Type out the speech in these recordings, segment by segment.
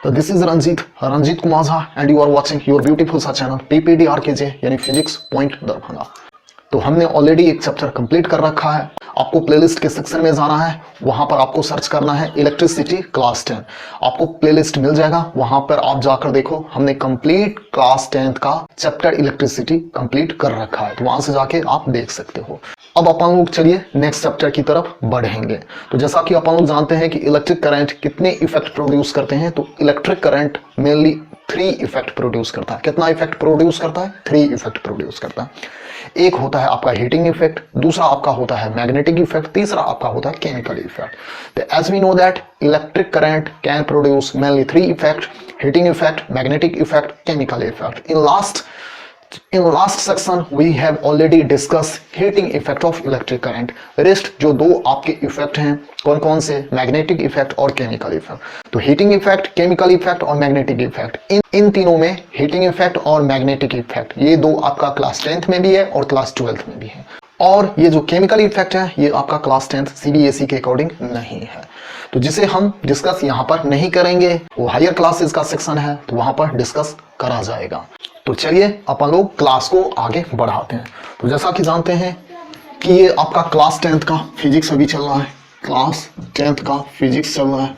तो this is Ranjit Kumar Jha and you are watching your beautiful सा channel PPDRKJ यानी physics point Darbhanga. तो हमने ऑलरेडी एक चैप्टर कंप्लीट कर रखा है। आपको प्लेलिस्ट के सेक्शन में जाना है, वहां पर आपको सर्च करना है इलेक्ट्रिसिटी क्लास 10। आपको प्लेलिस्ट मिल जाएगा, वहां पर आप जाकर देखो हमने कंप्लीट क्लास 10 का चैप्टर इलेक्ट्रिसिटी कंप्लीट कर रखा है, तो वहां से जाके आप देख सकते हो। अब अपन लोग चलिए नेक्स्ट चैप्टर की तरफ बढ़ेंगे। तो जैसा कि अपन लोग जानते हैं कि इलेक्ट्रिक करंट कितने इफेक्ट प्रोड्यूस करते हैं, तो electric current mainly 3 effect produce करता है। कितना इफेक्ट प्रोड्यूस करता है? 3 इफेक्ट प्रोड्यूस करता है। एक होता है आपका हीटिंग इफेक्ट, दूसरा आपका होता है मैग्नेटिक इफेक्ट, तीसरा आपका होता है केमिकल इफेक्ट। तो as we know that electric current can produce mainly 3 effect: heating effect, magnetic effect, chemical effect. In last section we have already discussed heating effect of electric current। Rest जो 2 आपके effect हैं कौन कौन से? Magnetic effect और chemical effect. तो heating effect, chemical effect और magnetic effect, इन तीनों में हीटिंग इफेक्ट और मैग्नेटिक इफेक्ट ये 2 आपका क्लास 10th में भी है और क्लास 12th में भी है। और ये जो केमिकल इफेक्ट है ये आपका क्लास 10th CBSE के अकॉर्डिंग नहीं है, तो जिसे हम डिस्कस यहाँ पर नहीं करेंगे। वो हायर क्लासेस का सेक्शन है, तो वहां पर डिस्कस करा जाएगा। तो चलिए अपन लोग क्लास को आगे बढ़ाते हैं। तो जैसा कि जानते हैं कि ये आपका क्लास 10th का फिजिक्स अभी चल रहा है, क्लास 10th का फिजिक्स चल रहा है।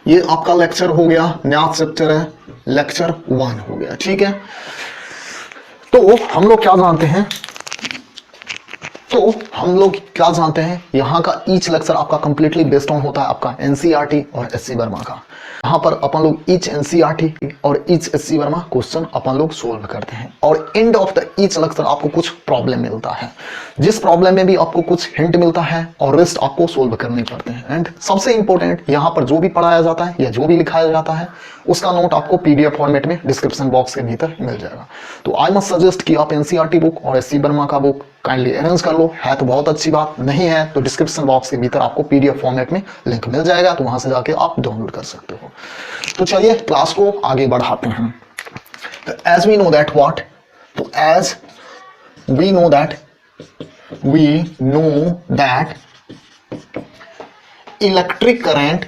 ये आपका लेक्चर हो गया, नया चैप्टर है, लेक्चर 1 हो गया, ठीक है। तो हम लोग क्या जानते हैं, यहाँ का ईच लेक्चर आपका कंप्लीटली बेस्ड ऑन होता है आपका NCERT और SC वर्मा का। यहाँ पर अपन लोग ईच NCERT और ईच SC वर्मा क्वेश्चन अपन लोग सोल्व करते हैं, और end of the each lecture आपको कुछ प्रॉब्लम मिलता है, जिस प्रॉब्लम में भी आपको कुछ हिंट मिलता है और रेस्ट आपको सोल्व करने पड़ते हैं। एंड सबसे इंपॉर्टेंट, यहाँ पर जो भी पढ़ाया जाता है या जो भी लिखाया जाता है उसका नोट आपको PDF फॉर्मेट में डिस्क्रिप्शन बॉक्स के भीतर मिल जाएगा। तो आई मस्ट सजेस्ट कि आप NCERT बुक और SC वर्मा का बुक काइंडली अरेंज कर लो। है तो बहुत अच्छी बात, नहीं है तो डिस्क्रिप्शन बॉक्स के भीतर आपको PDF फॉर्मेट में लिंक मिल जाएगा, तो वहां से जाके आप डाउनलोड कर सकते हो। तो चलिए क्लास को आगे बढ़ाते हैं। तो as we know that what, तो as we know that electric current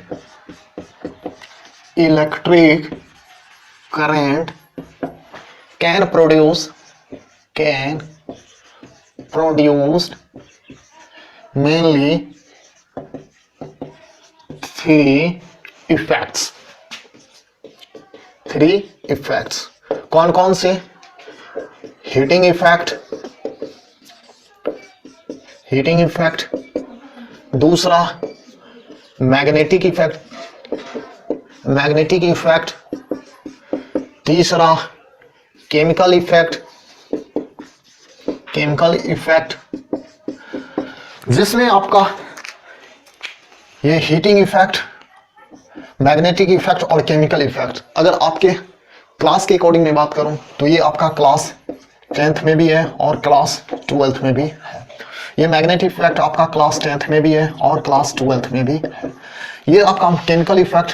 can produce produced mainly 3 effects। 3 effects कौन कौन से? हीटिंग इफेक्ट, दूसरा मैग्नेटिक इफेक्ट, तीसरा केमिकल इफेक्ट, जिसमें आपका ये हीटिंग इफेक्ट, मैग्नेटिक इफेक्ट और केमिकल इफेक्ट, अगर आपके क्लास के अकॉर्डिंग में बात करूं तो ये आपका क्लास 10th में भी है और क्लास 12th में भी है। ये मैग्नेटिक इफेक्ट आपका क्लास 10th में भी है और क्लास 12th में भी है। ये आपका केमिकल इफेक्ट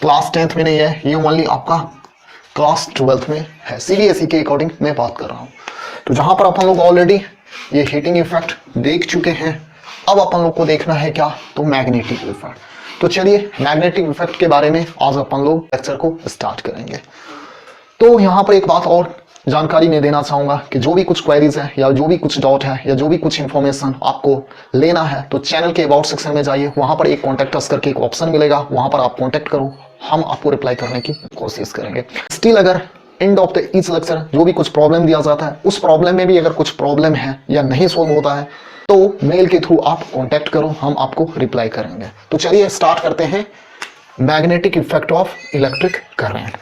क्लास 10th में नहीं है, ये ओनली आपका क्लास 12th में है। CBSE के अकॉर्डिंग मैं बात कर रहा हूं। तो जहां पर अपन लोग ऑलरेडी ये हीटिंग इफेक्ट देख चुके हैं, अब अपन लोग को देखना है क्या? तो मैग्नेटिक इफेक्ट। तो चलिए मैग्नेटिक इफेक्ट के बारे में आज अपन लोग लेक्चर को स्टार्ट करेंगे। तो यहाँ पर एक बात और जानकारी मैं देना चाहूंगा कि जो भी कुछ क्वेरीज है या जो भी कुछ डाउट है या जो भी कुछ इंफॉर्मेशन आपको लेना है, तो चैनल के अबाउट सेक्शन में जाइए, वहां पर एक कॉन्टेक्ट अस करके एक ऑप्शन मिलेगा, वहां पर आप कॉन्टेक्ट करो, हम आपको रिप्लाई करने की कोशिश करेंगे। स्टिल अगर end of the each lecture जो भी कुछ प्रॉब्लम दिया जाता है, उस प्रॉब्लम में भी अगर कुछ प्रॉब्लम है या नहीं सोल्व होता है, तो मेल के थ्रू आप कांटेक्ट करो, हम आपको रिप्लाई करेंगे। तो चलिए स्टार्ट करते हैं magnetic effect of electric current.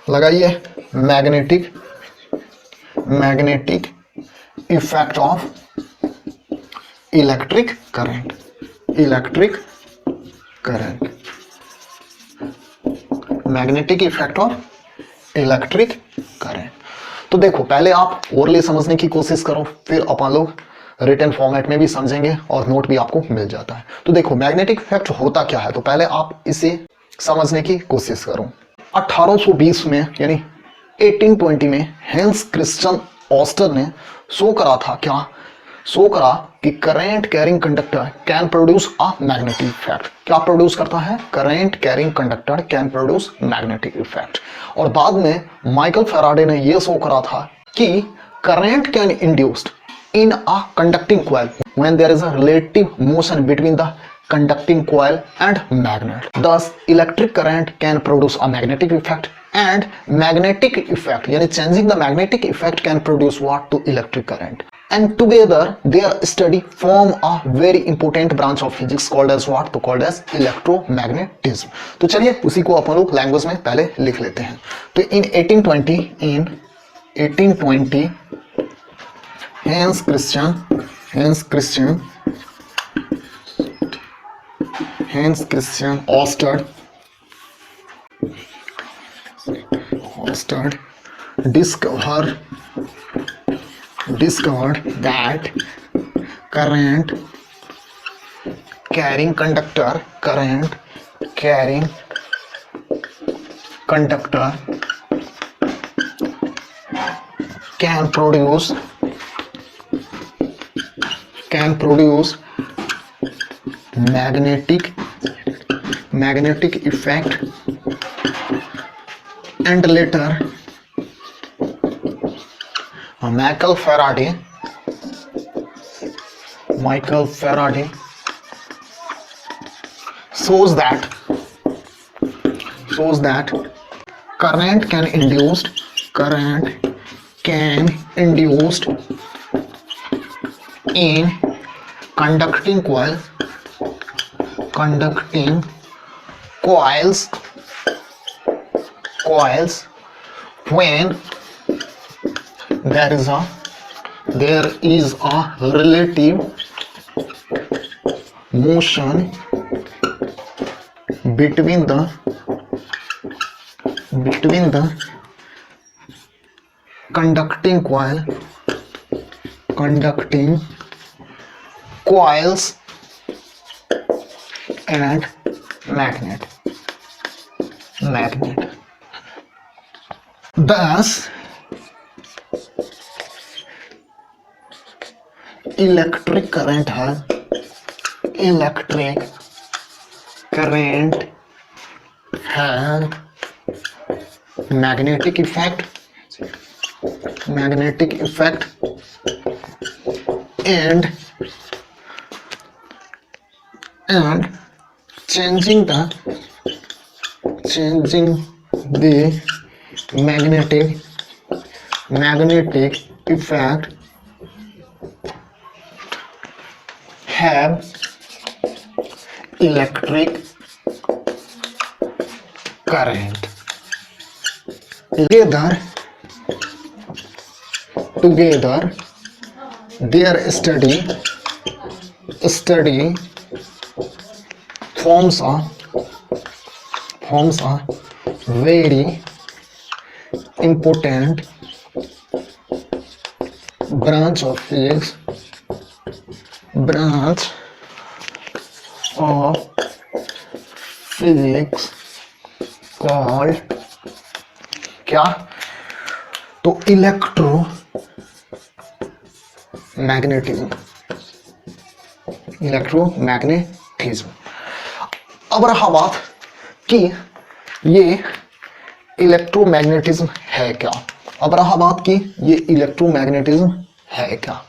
लगाइए magnetic effect of electric current. Magnetic effect of electric current. तो देखो पहले आप ओरली समझने की कोशिश करो, फिर अपन लोग रिटन फॉर्मेट में भी समझेंगे और नोट भी आपको मिल जाता है। तो देखो मैग्नेटिक इफेक्ट होता क्या है, तो पहले आप इसे समझने की कोशिश करो। 1820 में यानी 1820 में हेंस क्रिस्टियन ऑस्टर ने शो करा था क्या शो करा कि current carrying conductor can produce a magnetic effect. क्या प्रोड्यूस करता है? Current carrying conductor can produce magnetic effect. और बाद में माइकल फैराडे ने यह शो करा था कि current can induced in a conducting coil when there is a relative motion between the conducting coil and magnet. Thus, electric current can produce a magnetic effect, and magnetic effect, yani changing the magnetic effect, can produce what? To electric current. And together their study form a very important branch of physics called as what? तो called as electromagnetism. तो चलिए उसी को अपन लोग language में पहले लिख लेते हैं। तो in 1820 Hans Christian Ørsted discovered that current carrying conductor can produce magnetic effect, and later Michael Faraday shows that current can induced in conducting coils when there is a relative motion between the conducting coils and magnet. Thus, electric current has magnetic effect and changing the magnetic effect have electric current. Together their study forms a very important branch of physics called क्या? तो electromagnetism. अब रहा बात कि ये electromagnetism है क्या।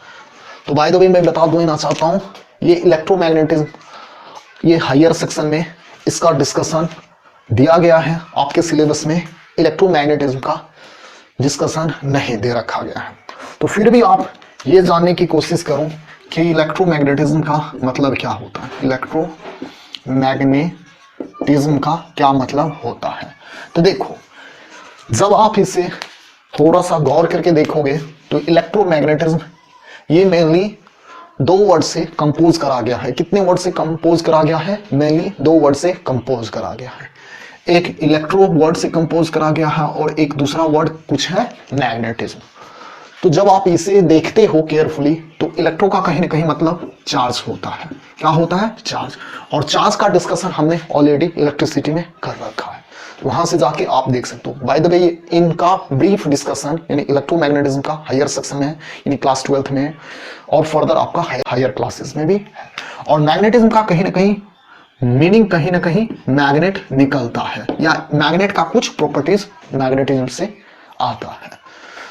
तो बाय द वे मैं बता देना चाहता हूं, ये इलेक्ट्रोमैग्नेटिज्म ये हायर सेक्शन में इसका डिस्कशन दिया गया है। आपके सिलेबस में इलेक्ट्रोमैग्नेटिज्म का डिस्कशन नहीं दे रखा गया है। तो फिर भी आप ये जानने की कोशिश करो कि इलेक्ट्रोमैग्नेटिज्म का मतलब क्या होता है, इलेक्ट्रोमैग्नेटिज्म का क्या मतलब होता है। तो देखो, जब आप इसे थोड़ा सा गौर करके देखोगे तो इलेक्ट्रोमैग्नेटिज्म ये मेनली दो वर्ड से कंपोज करा गया है। कितने वर्ड से कंपोज करा गया है? मेनली दो वर्ड से कंपोज करा गया है। एक इलेक्ट्रो वर्ड से कंपोज करा गया है और एक दूसरा वर्ड कुछ है मैग्नेटिज्म। तो जब आप इसे देखते हो केयरफुली तो इलेक्ट्रो का कहीं ना कहीं मतलब चार्ज होता है। क्या होता है? चार्ज। और चार्ज का डिस्कशन हमने ऑलरेडी इलेक्ट्रिसिटी में कर रखा है। वहां से जाके आप देख सकते हो। बाय द वे इनका ब्रीफ डिस्कशन यानी इलेक्ट्रोमैग्नेटिज्म का हायर सेक्शन में है, यानी क्लास 12th में है, और फर्दर आपका हायर क्लासेस में भी है। और मैग्नेटिज्म का कहीं ना कहीं मीनिंग कहीं ना कहीं मैग्नेट निकलता है, या मैग्नेट का कुछ प्रॉपर्टीज मैग्नेटिज्म से आता है।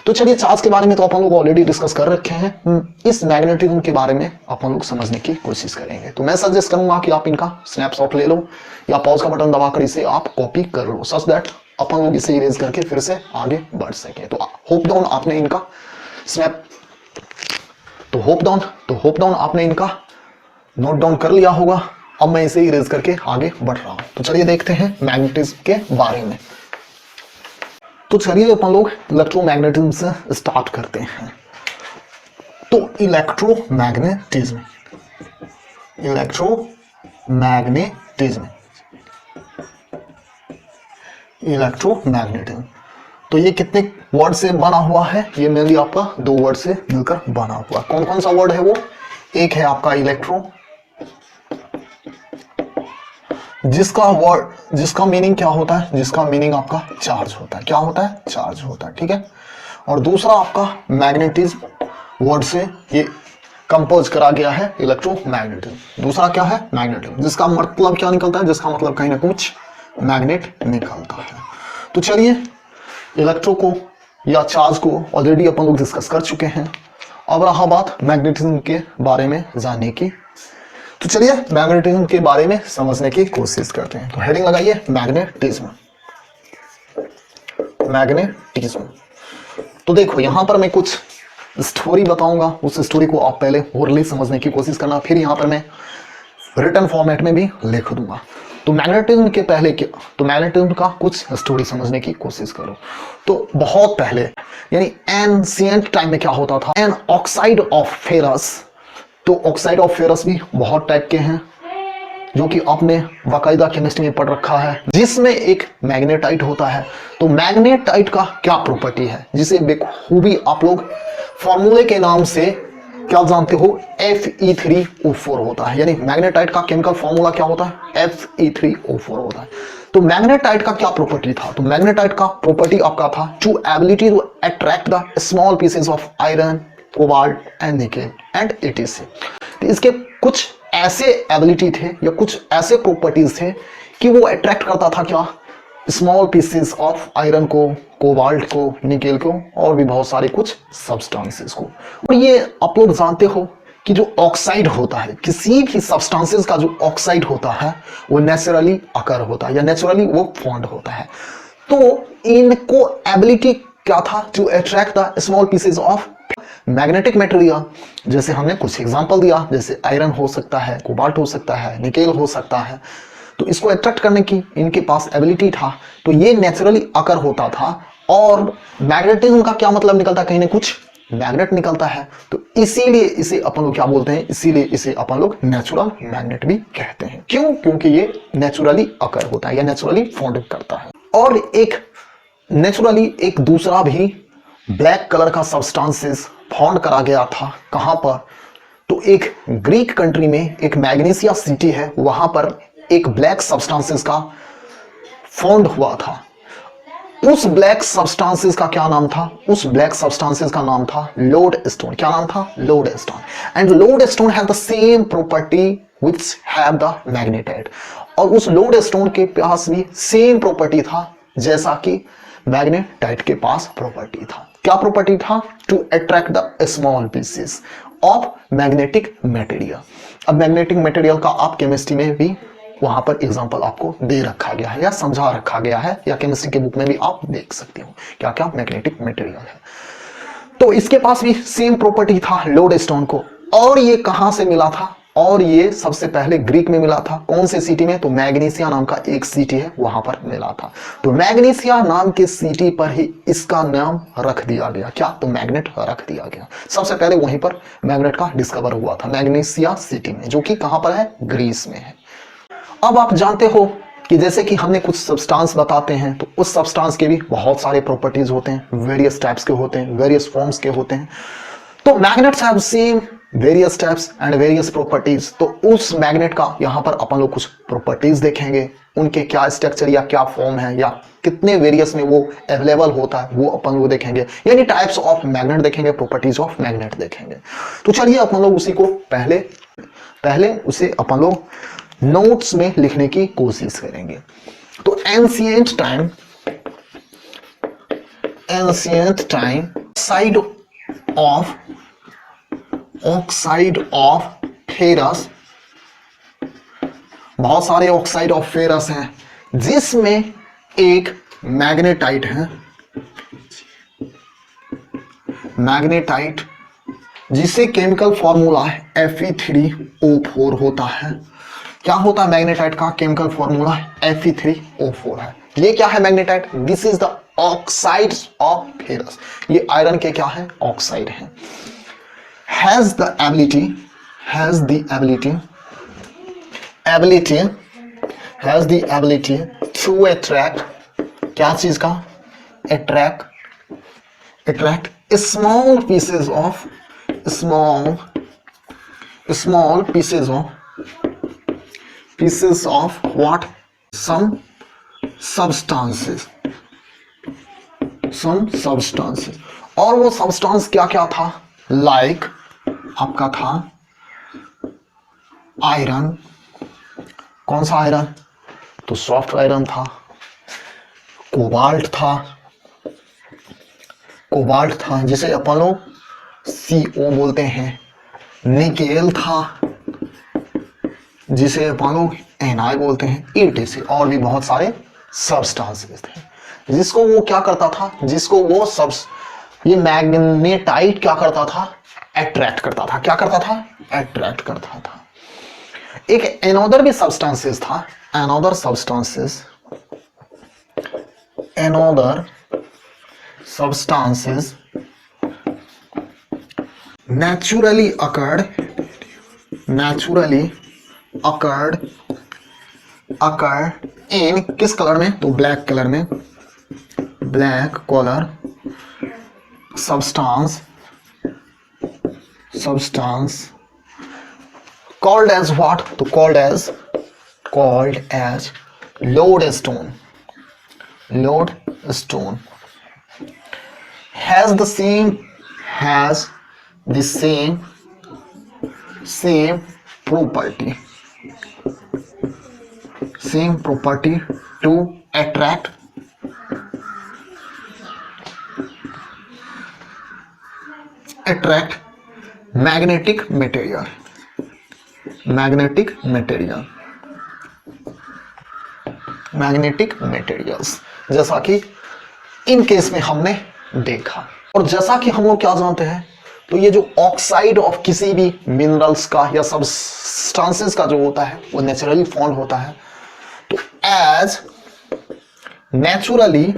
तो चलिए चार्ज के बारे में तो अपन लोग ऑलरेडी डिस्कस कर रखे हैं, इस मैग्नेटिज्म के बारे में अपन लोग समझने की कोशिश करेंगे। तो मैं सजेस्ट करूंगा कि आप इनका स्नैपशॉट ले लो या पॉज का बटन दबाकर इसे आप कॉपी कर लो, सच दैट अपन लोग इसे इरेज करके फिर से आगे बढ़ सके। तो होप डाउन आपने इनका स्नैप होप डाउन आपने इनका नोट डाउन कर लिया होगा। अब मैं इसे इरेज करके आगे बढ़ रहा हूं। तो चलिए देखते हैं मैग्नेटिज्म के बारे में। तो चलिए अपन लोग इलेक्ट्रोमैग्नेटिज्म से स्टार्ट करते हैं। तो इलेक्ट्रोमैग्नेटिज्म तो ये कितने वर्ड से बना हुआ है? ये मेनली आपका 2 वर्ड से मिलकर बना हुआ। कौन कौन सा वर्ड है वो? एक है आपका इलेक्ट्रो, जिसका मीनिंग क्या होता है? जिसका मीनिंग आपका चार्ज होता है। क्या होता है? चार्ज होता है, ठीक है। और दूसरा आपका मैग्नेटिज्म वर्ड से ये कंपोज करा गया है इलेक्ट्रोमैग्नेटिज्म। दूसरा क्या है? मैग्नेटिज्म, जिसका मतलब क्या निकलता है? जिसका मतलब कहीं ना कुछ मैग्नेट निकलता है। तो चलिए इलेक्ट्रो को या चार्ज को ऑलरेडी अपन लोग डिस्कस कर चुके हैं। अब रहा बात मैग्नेटिज्म के बारे में जानने की। तो चलिए मैग्नेटिज्म के बारे में समझने की कोशिश करते हैं। तो हेडिंग लगाइए मैग्नेटिज्म। तो देखो यहां पर मैं कुछ स्टोरी बताऊंगा, उस स्टोरी को आप पहले ओरली समझने की कोशिश करना, फिर यहां पर मैं रिटन फॉर्मेट में भी लिख दूंगा। तो मैग्नेटिज्म के पहले क्या, तो मैग्नेटिज्म का कुछ स्टोरी समझने की कोशिश करो। तो बहुत पहले यानी एंशिएंट टाइम में क्या होता था? An oxide of ferrous. तो ऑक्साइड ऑफ फेरस भी बहुत टाइप के हैं जो कि आपने बाकायदा केमिस्ट्री में पढ़ रखा है, जिसमें एक मैग्नेटाइट होता है। तो मैग्नेटाइट का क्या प्रॉपर्टी है, जिसे बेखूबी आप लोग फॉर्मूले के नाम से क्या जानते हो? Fe3O4 होता है। यानी मैग्नेटाइट का केमिकल फॉर्मूला क्या होता है? Fe3O4 होता है। तो मैग्नेटाइट का क्या प्रॉपर्टी था? तो मैग्नेटाइट का प्रॉपर्टी आपका था to ability to attract the small pieces of iron, cobalt and nickel and etc। तो इसके कुछ ऐसे एबिलिटी थे या कुछ ऐसे प्रॉपर्टीज थे कि वो अट्रैक्ट करता था क्या? स्मॉल पीसेस ऑफ आयरन को, कोबाल्ट को, निकेल को, और भी बहुत सारे कुछ सब्सटेंसेस को। और ये आप लोग जानते हो कि जो ऑक्साइड होता है, किसी भी सब्सटेंसेस का जो ऑक्साइड होता है वो नेचुरली अकर होता है या नेचुरली वो फॉर्म्ड होता है। तो इनको एबिलिटी क्या था? To attract the small pieces of magnetic material. जैसे हमने कुछ एग्जांपल दिया, जैसे आयरन हो सकता है, कोबाल्ट हो सकता है, निकेल हो सकता है। तो इसको अट्रैक्ट करने की इनके पास एबिलिटी था। तो ये नेचुरली अकर होता था। और मैग्नेटिज्म का क्या मतलब निकलता है? कहीं ना कुछ मैग्नेट निकलता है। तो इसीलिए इसे अपन लोग क्या बोलते हैं? इसीलिए इसे अपन लोग नेचुरल मैग्नेट भी कहते हैं। क्यों? क्योंकि ये नेचुरली अकर होता है या नेचुरली फॉर्म करता है। और एक नेचुरली एक दूसरा भी ब्लैक कलर का सब्सटेंसेस फाउंड करा गया था। कहां पर? तो एक ग्रीक कंट्री में एक मैग्नीसिया सिटी है, वहां पर एक ब्लैक सब्सटेंसेस का फाउंड हुआ था। उस ब्लैक सब्सटेंसेस का क्या नाम था? उस ब्लैक सब्सटेंसेस का नाम था लोडस्टोन। क्या नाम था? Lodestone. And lodestone have the same property which have the magnetite. और उस लोडस्टोन के पास भी सेम प्रॉपर्टी था जैसा कि मैग्नेटाइट के पास प्रॉपर्टी था। क्या प्रॉपर्टी था? To attract the small pieces of magnetic material. अब मैग्नेटिक मटेरियल का आप केमिस्ट्री में भी वहां पर एग्जांपल आपको दे रखा गया है या समझा रखा गया है, या केमिस्ट्री के बुक में भी आप देख सकते हो क्या क्या मैग्नेटिक मटेरियल है। तो इसके पास भी सेम प्रॉपर्टी था लोडस्टोन को। और ये कहां से मिला था? और ये सबसे पहले ग्रीक में मिला था। कौन से सिटी में? तो मैग्नीसिया नाम का एक सिटी है, वहां पर मिला था। तो मैग्नीसिया नाम के सिटी पर ही इसका नाम रख दिया गया। क्या? तो मैग्नेट रख दिया गया। सबसे पहले वहीं पर मैग्नेट का डिस्कवर हुआ था, मैग्नीसिया सिटी में, जो कि कहां पर है? ग्रीस में है। अब आप जानते हो कि जैसे कि हमने कुछ सब्सटेंस बताते हैं, तो उस सब्सटेंस के भी बहुत सारे प्रॉपर्टीज होते हैं, वेरियस टाइप्स के होते हैं, वेरियस फॉर्म्स के होते हैं। तो magnets have same various types and various properties. तो उस मैग्नेट का यहाँ पर अपन लोग कुछ प्रॉपर्टीज देखेंगे, उनके क्या स्ट्रक्चर या क्या फॉर्म है या कितने वेरियस में वो अवेलेबल होता है वो अपन लोग देखेंगे, यानी टाइप्स ऑफ मैग्नेट देखेंगे, प्रॉपर्टीज ऑफ मैग्नेट देखेंगे। तो चलिए अपन लोग उसी को पहले उसे अपन लोग नोट्स में लिखने की कोशिश करेंगे। तो ancient time oxide of ferrous, बहुत सारे ऑक्साइड ऑफ फेरस हैं जिसमें एक मैग्नेटाइट है, मैग्नेटाइट जिसे केमिकल फॉर्मूला Fe3O4 होता है। क्या होता है मैग्नेटाइट का केमिकल फॉर्मूला? Fe3O4 है। ये क्या है magnetite? This is the oxides of ferrous. ये आयरन के क्या है? ऑक्साइड है। has the ability to attract, क्या चीज का? attract small pieces of what? some substances। और वो substance क्या क्या था? like आपका था आयरन। कौन सा आयरन? तो सॉफ्ट आयरन था। कोबाल्ट था जिसे अपन लोग CO बोलते हैं। निकेल था जिसे अपन लोग Na बोलते हैं, ETC। और भी बहुत सारे सब्सटेंसेस थे जिसको वो क्या करता था, ये मैग्नेटाइट क्या करता था? अट्रैक्ट करता था। क्या करता था? अट्रैक्ट करता था। एक एनोदर भी सब्सटेंसेस था, another substances naturally occurred in किस कलर में? तो ब्लैक कलर में, black colour substance called as what? तो called as lodestone has the same property to attract magnetic materials, जैसा कि इन केस में हमने देखा। और जैसा कि हम लोग क्या जानते हैं, तो ये जो ऑक्साइड ऑफ किसी भी मिनरल्स का या सब्सटेंसेस का जो होता है वो नेचुरली फॉर्म होता है। तो एज नेचुरली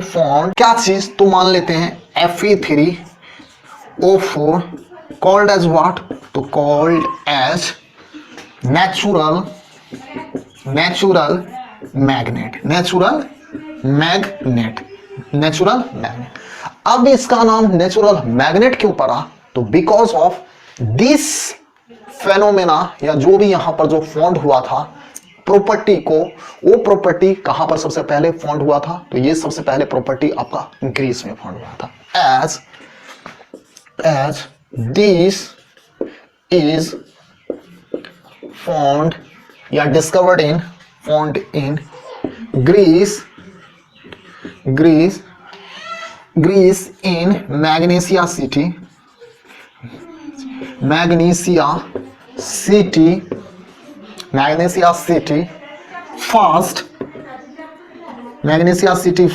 फॉर्म्ड क्या चीज? तो मान लेते हैं Fe3O4 कॉल्ड एज व्हाट? तो कॉल्ड एज नेचुरल मैग्नेट। अब इसका नाम नेचुरल मैग्नेट क्यों पड़ा? तो बिकॉज ऑफ दिस फेनोमेना, या जो भी यहां पर जो फॉर्म हुआ था प्रॉपर्टी को, वो प्रॉपर्टी कहां पर सबसे पहले फॉर्म हुआ था? तो ये सबसे पहले प्रॉपर्टी आपका ग्रीस में फॉर्म हुआ था। एज दिस इज found या discovered in Greece in Magnesia city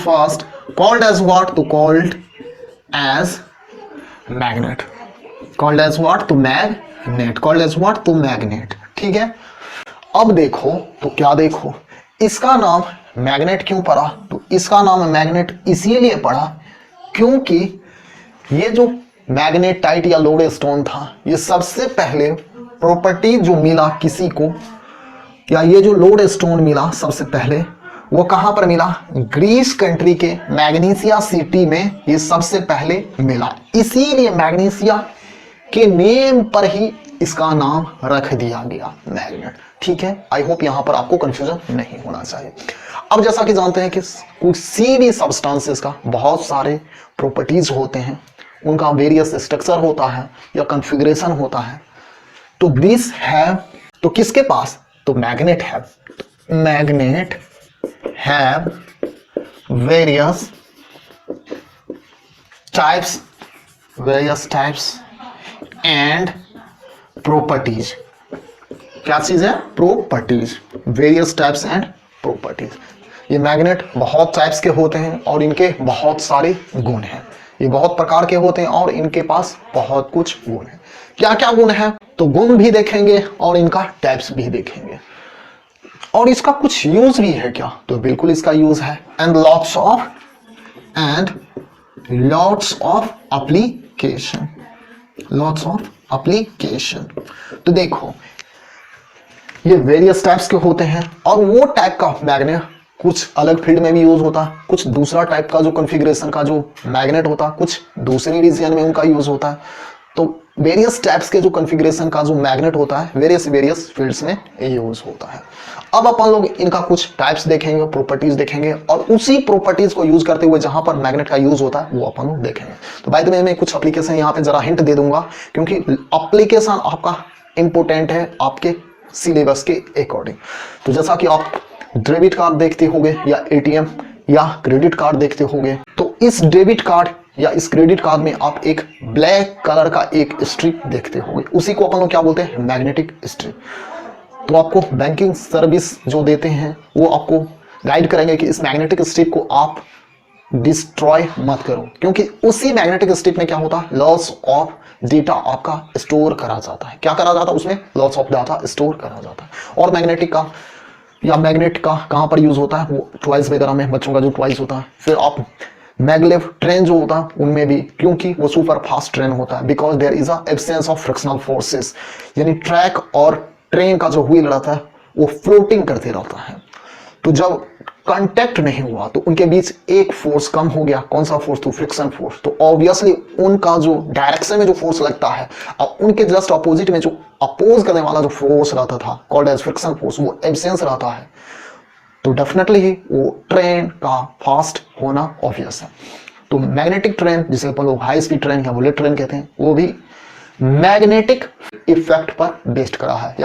first called as what? To called as magnet। called as what? To magnet। ठीक है। अब देखो तो क्या देखो, इसका नाम मैग्नेट क्यों पड़ा? तो इसका नाम मैग्नेट इसीलिए पड़ा क्योंकि ये जो मैग्नेटाइट या लोडेस्टोन था, ये सबसे पहले प्रॉपर्टी जो मिला किसी को, या ये जो लोडेस्टोन मिला सबसे पहले, वो कहां पर मिला? ग्रीस कंट्री के मैग्नीसिया सिटी में ये सबसे पहले मिला, इसीलिए मैग्नीसिया के नेम पर ही इसका नाम रख दिया गया मैग्नेट। ठीक है, आई होप यहां पर आपको कंफ्यूजन नहीं होना चाहिए। अब जैसा कि जानते हैं कि किसी भी सब्सटेंसेस का बहुत सारे प्रॉपर्टीज होते हैं, उनका वेरियस स्ट्रक्चर होता है या कॉन्फ़िगरेशन होता है। तो ग्रीस है तो किसके पास? तो मैग्नेट है। Magnet have various types and properties. क्या चीज है? Properties, various types and properties. ये मैग्नेट बहुत टाइप्स के होते हैं और इनके बहुत सारे गुण हैं। ये बहुत प्रकार के होते हैं और इनके पास बहुत कुछ गुण है। क्या क्या गुण है? तो गुण भी देखेंगे और इनका टाइप्स भी देखेंगे, और इसका कुछ यूज भी है क्या? तो बिल्कुल इसका यूज है। And lots of application. तो देखो, ये वेरियस टाइप्स के होते हैं और वो टाइप का मैग्नेट कुछ अलग फील्ड में भी यूज होता है, कुछ दूसरा टाइप का जो कॉन्फ़िगरेशन का जो मैग्नेट होता है कुछ दूसरे रीजन में उनका यूज होता है। तो वेरियस टाइप्स के जो कॉन्फ़िगरेशन का जो मैग्नेट होता है वेरियस फील्ड्स में यूज होता है। अब अपन लोग इनका कुछ टाइप्स देखेंगे, प्रॉपर्टीज देखेंगे, और उसी प्रॉपर्टीज को यूज करते हुए जहां पर मैग्नेट का यूज होता है वो अपन लोग देखेंगे। तो बाय द वे मैं कुछ एप्लीकेशन यहाँ पे जरा हिंट दे दूंगा, क्योंकि एप्लीकेशन आपका इंपोर्टेंट है आपके सिलेबस के अकॉर्डिंग। तो जैसा कि आप डेबिट कार्ड देखते होंगे या एटीएम या क्रेडिट कार्ड देखते होंगे, तो इस डेबिट कार्ड या इस क्रेडिट कार्ड में आप एक ब्लैक कलर का एक स्ट्रिप देखते होंगे, उसी को अपन लोग क्या बोलते हैं? Magnetic strip. तो आपको बैंकिंग सर्विस जो देते हैं वो आपको गाइड करेंगे कि इस मैग्नेटिक स्ट्रिप को आप डिस्ट्रॉय मत करो, क्योंकि उसी मैग्नेटिक स्ट्रिप में क्या होता है? लॉस ऑफ डेटा आपका स्टोर करा जाता है। क्या करा जाता है उसमें? लॉस ऑफ डाटा स्टोर करा जाता है। और मैग्नेट का कहां पर यूज होता है? वो टॉयज वगैरह में, बच्चों का जो टॉयज होता है। फिर आप मैगलेव ट्रेन जो होता है उनमें भी, क्योंकि वो सुपर फास्ट ट्रेन होता है, because there is a absence of frictional forces, यानी ट्रैक और ट्रेन का जो व्हील रहता है वो फ्लोटिंग करते रहता है। तो जब कांटेक्ट नहीं हुआ तो उनके बीच एक फोर्स कम हो गया। कौन सा फोर्स? तो फ्रिक्शन फोर्स। तो ऑब्वियसली उनका जो डायरेक्शन में जो फोर्स लगता है और उनके जस्ट अपोजिट में जो अपोज करने वाला जो फोर्स रहता था कॉल्ड एज फ्रिक्शन फोर्स, वो एब्सेंस रहता है। तो डेफिनेटली ही वो ट्रेन का फास्ट होना ऑब्वियस है। तो मैग्नेटिक ट्रेन, जिसे अपन लोग हाई स्पीड ट्रेन या बुलेट ट्रेन कहते हैं, वो भी मैग्नेटिक इफेक्ट पर बेस्ड करा है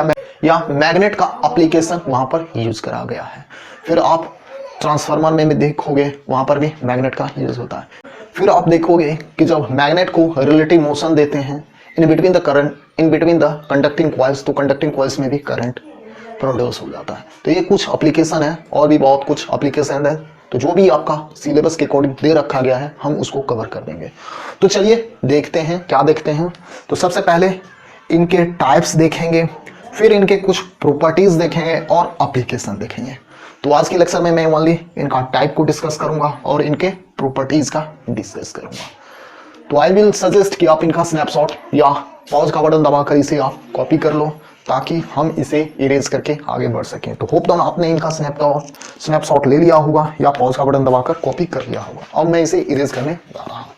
या मैग्नेट का एप्लीकेशन वहां पर यूज करा गया है। फिर आप ट्रांसफार्मर में भी देखोगे वहां पर भी मैग्नेट का यूज होता है। फिर आप देखोगे कि जब मैग्नेट को रिलेटिव मोशन देते हैं in between the conducting coils, तो कंडक्टिंग कॉइल्स में भी करंट प्रोड्यूस हो जाता है। तो ये कुछ एप्लीकेशन है और भी बहुत कुछ एप्लीकेशन है, तो जो भी आपका सिलेबस के अकॉर्डिंग दे रखा गया है हम उसको कवर कर देंगे। तो चलिए देखते हैं क्या देखते हैं। तो सबसे पहले इनके टाइप्स देखेंगे, फिर इनके कुछ प्रॉपर्टीज देखेंगे और एप्लीकेशन देखेंगे। तो आज के लेक्चर में मैं ओनली इनका टाइप को डिस्कस करूंगा और इनके प्रॉपर्टीज का डिस्कस करूंगा। तो आई विल सजेस्ट कि आप इनका स्नैपशॉट या पॉज का बटन दबाकर इसे आप कॉपी कर लो, ताकि हम इसे इरेज करके आगे बढ़ सकें। तो होप डाउन आपने इनका स्नैपशॉट ले लिया होगा या पॉज का बटन दबाकर कॉपी कर लिया होगा। अब मैं इसे इरेज करने जा रहा हूँ।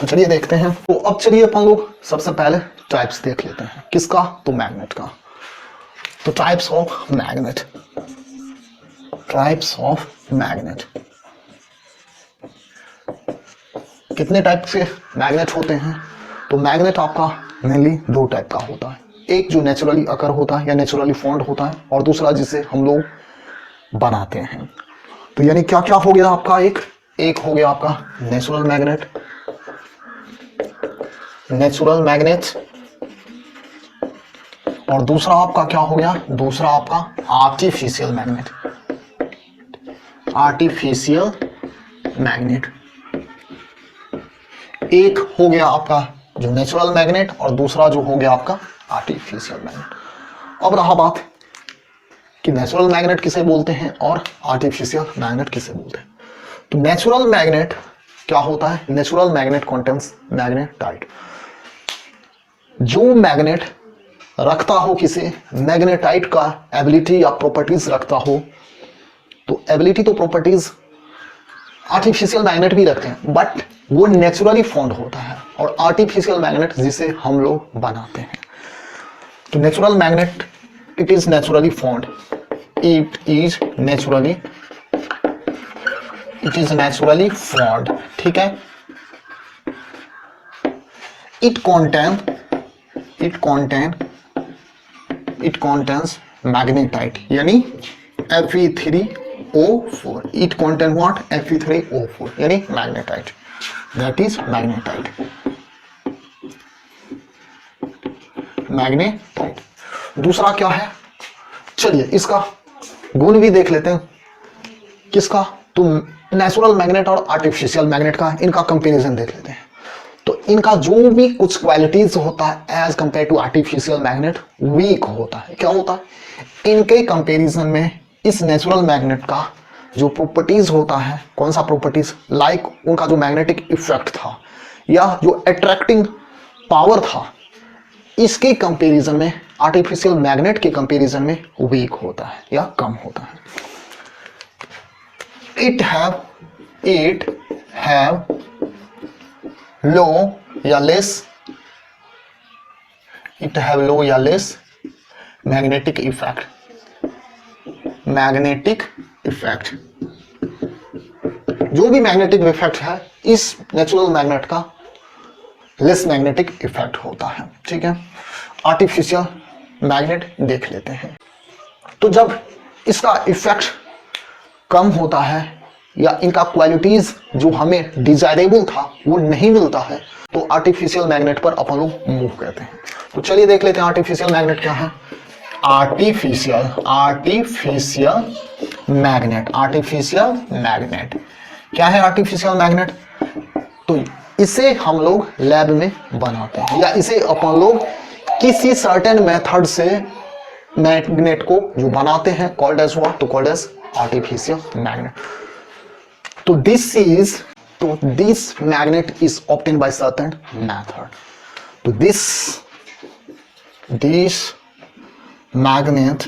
तो चलिए देखते हैं। तो अब चलिए अपन लोग सबसे पहले टाइप्स देख लेते हैं। किसका? तो मैग्नेट का। तो टाइप्स ऑफ मैग्नेट, कितने टाइप के मैग्नेट होते हैं? तो मैग्नेट आपका मेनली दो टाइप का होता है। एक जो नेचुरली अकर होता है या नेचुरली फॉर्म्ड होता है, और दूसरा जिसे हम लोग बनाते हैं। तो यानी क्या क्या हो गया आपका? एक हो गया आपका नेचुरल मैग्नेट, और दूसरा आपका क्या हो गया? दूसरा आपका आर्टिफिशियल मैग्नेट। एक हो गया आपका जो नेचुरल मैग्नेट और दूसरा जो हो गया आपका आर्टिफिशियल मैग्नेट। अब रहा बात कि नेचुरल मैग्नेट किसे बोलते हैं और आर्टिफिशियल मैग्नेट किसे बोलते हैं। तो नेचुरल मैग्नेट क्या होता है? Natural magnet contains magnetite. जो मैग्नेट रखता हो किसे? मैग्नेटाइट का एबिलिटी या प्रॉपर्टीज रखता हो, तो एबिलिटी तो प्रॉपर्टीज आर्टिफिशियल मैग्नेट भी रखते हैं, बट वो नेचुरली फाउंड होता है, और आर्टिफिशियल मैग्नेट जिसे हम लोग बनाते हैं। तो natural magnet it is naturally found, it is naturally found, ठीक है। इट contains मैग्नेटाइट यानी Fe3O4, it contain what? Fe3O4 यानी मैग्नेटाइट, दैट इज मैग्नेटाइट। दूसरा क्या है, चलिए इसका गुण भी देख लेते हैं। किसका? तो नेचुरल मैग्नेट और आर्टिफिशियल मैग्नेट का, इनका कंपैरिजन देख लेते हैं। तो इनका जो भी कुछ क्वालिटीज होता है as compare to artificial magnet weak होता है। क्या होता है? इनके कंपैरिजन में इस नेचुरल मैग्नेट का जो प्रॉपर्टीज होता है, कौन सा प्रॉपर्टीज, लाइक उनका जो मैग्नेटिक इफेक्ट था या जो अट्रैक्टिंग पावर था, इसके कंपैरिजन में आर्टिफिशियल मैग्नेट के कंपैरिजन में वीक होता है या कम होता है। इट हैव लो या लेस मैग्नेटिक इफेक्ट। जो भी मैग्नेटिक इफेक्ट है इस नेचुरल मैग्नेट का लेस मैग्नेटिक इफेक्ट होता है, ठीक है। आर्टिफिशियल मैग्नेट देख लेते हैं। तो जब इसका इफेक्ट कम होता है या इनका क्वालिटीज जो हमें डिजायरेबल था वो नहीं मिलता है, तो आर्टिफिशियल मैग्नेट पर अपन लोग मूव करते हैं। तो चलिए देख लेते हैं आर्टिफिशियल मैग्नेट क्या है। आर्टिफिशियल मैग्नेट क्या है? आर्टिफिशियल मैग्नेट, तो इसे हम लोग लैब में बनाते हैं या इसे अपन लोग किसी सर्टेन मेथड से मैग्नेट को जो बनाते हैं, कॉल्ड एज व्हाट? तो कॉल्ड एज आर्टिफिशियल मैग्नेट। तो this magnet is obtained by certain method. तो this magnet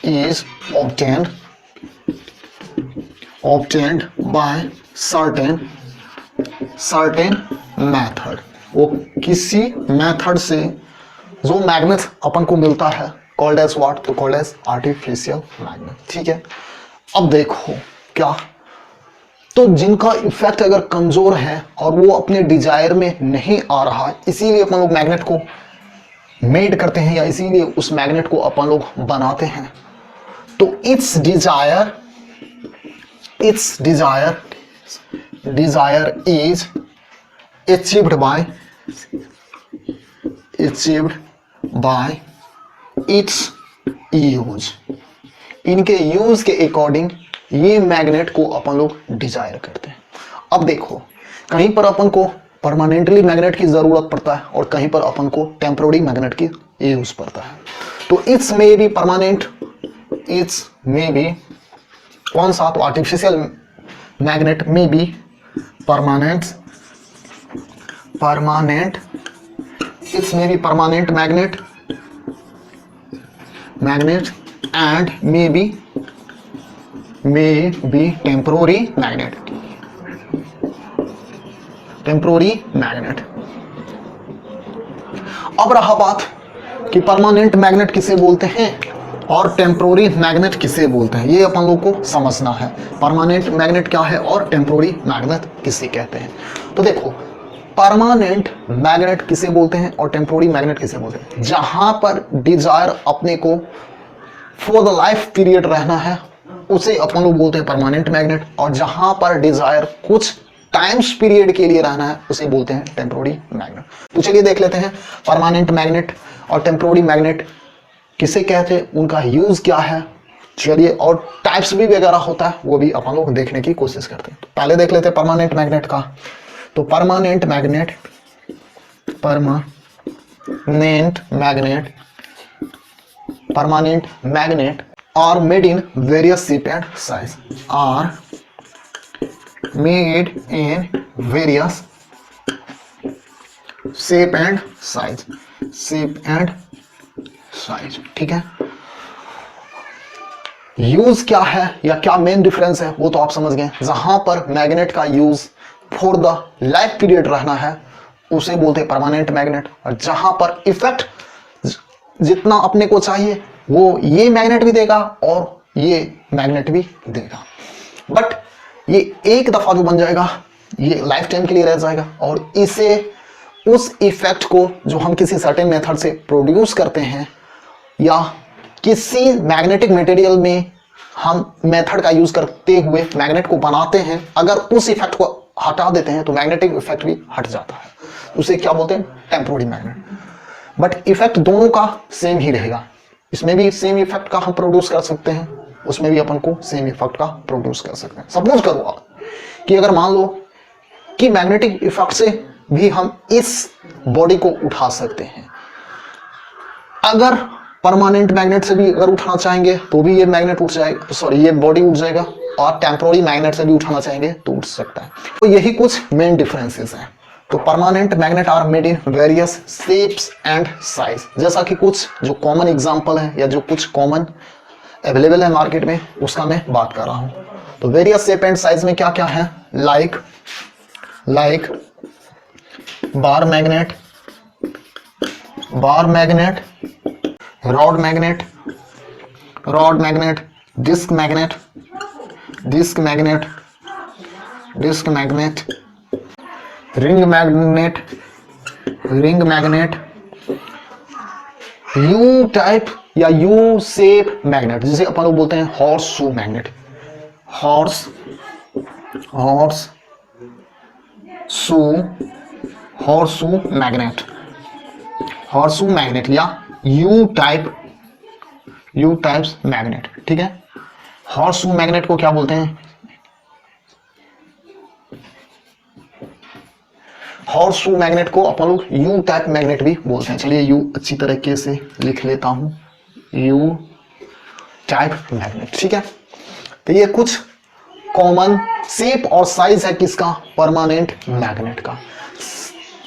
is obtained by certain method। वो किसी मेथड से जो मैग्नेट अपन को मिलता है, कॉल्ड एज व्हाट? तो कॉल्ड एज आर्टिफिशियल मैग्नेट, ठीक है। अब देखो क्या, तो जिनका इफेक्ट अगर कमजोर है और वो अपने डिजायर में नहीं आ रहा, इसीलिए अपन लोग मैग्नेट को मेड करते हैं या इसीलिए उस मैग्नेट को अपन लोग बनाते हैं। तो it's desire is achieved by it's use. इनके यूज के अकॉर्डिंग ये मैग्नेट को अपन लोग डिजायर करते हैं। अब देखो, कहीं पर अपन को परमानेंटली मैग्नेट की जरूरत पड़ता है और कहीं पर अपन को टेम्पररी मैग्नेट की यूज पड़ता है। तो इट्स में भी परमानेंट, इट्स में भी कौन सा? तो आर्टिफिशियल मैग्नेट में भी परमानेंट, इट्स में भी permanent magnet and may be temporary magnet. अब रहा बात कि परमानेंट मैग्नेट किसे बोलते हैं और टेम्पररी मैग्नेट किसे बोलते हैं, ये अपन लोग को समझना है। परमानेंट मैग्नेट क्या है और टेम्पररी मैग्नेट किसे कहते हैं। तो देखो, परमानेंट मैग्नेट किसे बोलते हैं और टेम्पररी मैग्नेट किसे बोलते हैं? जहां पर डिजायर अपने को फॉर द लाइफ पीरियड रहना है उसे अपन लोग बोलते हैं परमानेंट मैग्नेट, और जहां पर डिजायर कुछ टाइम्स पीरियड के लिए रहना है उसे बोलते हैं टेम्पररी मैग्नेट। तो चलिए देख लेते हैं परमानेंट मैग्नेट और टेम्पररी मैग्नेट किसे कहते हैं, उनका यूज क्या है। चलिए, और टाइप्स भी वगैरह होता है वो भी अपन लोग देखने की कोशिश करते हैं। तो पहले देख लेते हैं परमानेंट मैग्नेट का। तो permanent magnet are made in various shape and size, shape and size, ठीक है। यूज क्या है या क्या मेन डिफरेंस है वो तो आप समझ गए। जहां पर मैग्नेट का use for the life period रहना है उसे बोलते हैं परमानेंट मैग्नेट, और जहां पर इफेक्ट जितना अपने को चाहिए वो ये मैग्नेट भी देगा और ये मैग्नेट भी देगा। बट ये एक दफा जो बन जाएगा ये लाइफ टाइम के लिए रह जाएगा, और इसे उस इफेक्ट को जो हम किसी सर्टेन मेथड से प्रोड्यूस करते हैं या किसी मैग्नेटिक मटेरियल में हम मेथड का यूज करते हुए मैग्नेट को बनाते हैं, अगर उस इफेक्ट को हटा देते हैं तो मैग्नेटिक इफेक्ट भी हट जाता है। उसे क्या बोलते हैं? Temporary magnet. बट इफेक्ट दोनों का सेम ही रहेगा। इसमें भी सेम इफेक्ट का हम प्रोड्यूस कर सकते हैं, उसमें भी अपन को सेम इफेक्ट का प्रोड्यूस कर सकते हैं। सपोज करो आप कि अगर मान लो कि मैग्नेटिक इफेक्ट से भी हम इस बॉडी को उठा सकते हैं, अगर परमानेंट मैग्नेट से भी अगर उठाना चाहेंगे तो भी ये मैग्नेट उठ जाएगा, सॉरी ये बॉडी उठ जाएगा, और टेम्पोररी मैग्नेट से भी उठाना चाहेंगे तो उठ सकता है। तो यही कुछ मेन डिफरेंसेस हैं। तो permanent magnet are made in various shapes and size, जैसा कि कुछ जो कॉमन एग्जांपल है या जो कुछ कॉमन अवेलेबल है मार्केट में उसका मैं बात कर रहा हूं। तो वेरियस शेप एंड साइज में क्या क्या है? Like bar magnet, rod magnet, disc magnet, ring magnet, U type या यू शेप मैग्नेट, जिसे अपन लोग बोलते हैं horseshoe magnet, horseshoe magnet या यू टाइप्स मैग्नेट। ठीक है, हॉर्स शू मैग्नेट को क्या बोलते हैं? हॉर्स शू मैग्नेट को अपन लोग यू टाइप मैग्नेट भी बोलते हैं। चलिए यू अच्छी तरीके से लिख लेता हूं, यू टाइप मैग्नेट। ठीक है, तो ये कुछ कॉमन शेप और साइज है किसका? परमानेंट मैग्नेट का।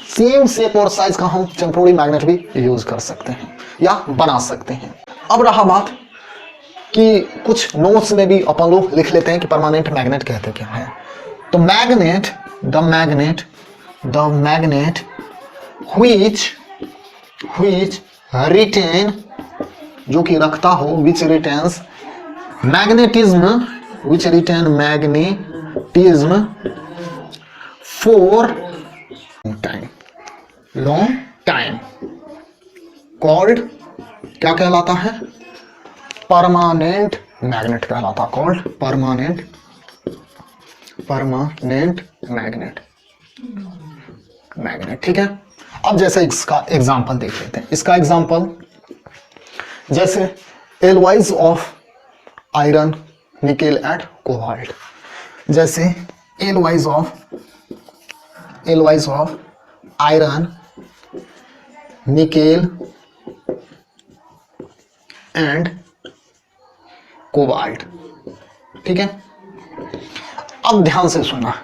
सेम शेप और साइज का हम टेम्पोररी मैग्नेट भी यूज कर सकते हैं या बना सकते हैं। अब रहा बात कि कुछ नोट्स में भी अपन लोग लिख लेते हैं कि परमानेंट मैग्नेट कहते क्या है। तो द मैग्नेट which retain, जो कि रखता हो, which retains magnetism for long time called क्या कहलाता है? परमानेंट मैग्नेट कहलाता, कॉल्ड परमानेंट मैग्नेट। ठीक है, अब जैसे इसका एग्जांपल देख लेते हैं। इसका एग्जांपल जैसे alloys of iron, nickel and cobalt, जैसे alloys of iron, nickel and cobalt. ठीक है, अब ध्यान से सुनना,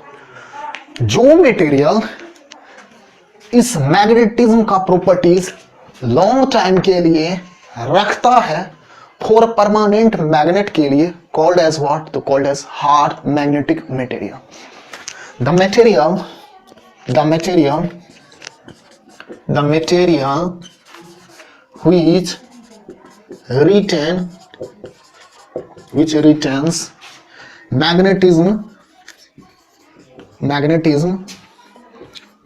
जो मटेरियल इस मैग्नेटिज्म का प्रॉपर्टीज लॉन्ग टाइम के लिए रखता है फॉर परमानेंट मैग्नेट के लिए, कॉल्ड एज व्हाट? तो called as hard magnetic material. The material which retains magnetism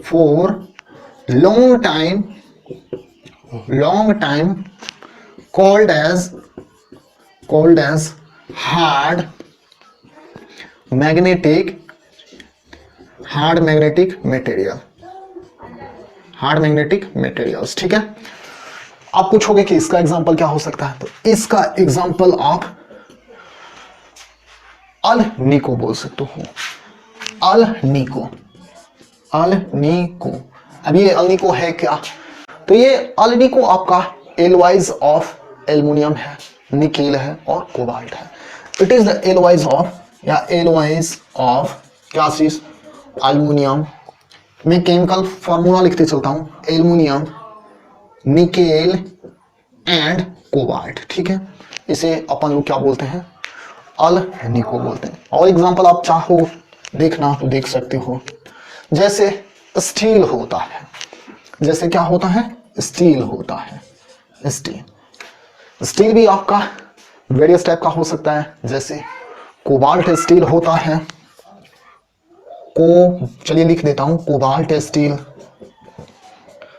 for long time called as hard magnetic materials। ठीक है, आप पूछोगे कि इसका एग्जांपल क्या हो सकता है? तो इसका एग्जांपल आप अल निको बोल सकते हो। अल निको। अब ये अल निको है क्या? तो ये अल निको आपका एलॉयज ऑफ एल्युमिनियम है, निकेल है और कोबाल्ट है। It is the alloys of क्या चीज? एल्युमिनियम। मैं केमिकल फॉर्मूला लिखते चलता हूं, एल्युमिनियम, निकेल एंड कोबाल्ट। ठीक है, इसे अपन लोग क्या बोलते हैं? अलनी को बोलते हैं। और एग्जांपल आप चाहो देखना तो देख सकते हो, जैसे स्टील होता है, जैसे क्या होता है, स्टील होता है, स्टील भी आपका वेरियस टाइप का हो सकता है, जैसे कोबाल्ट स्टील होता है, चलिए लिख देता हूं कोबाल्ट स्टील,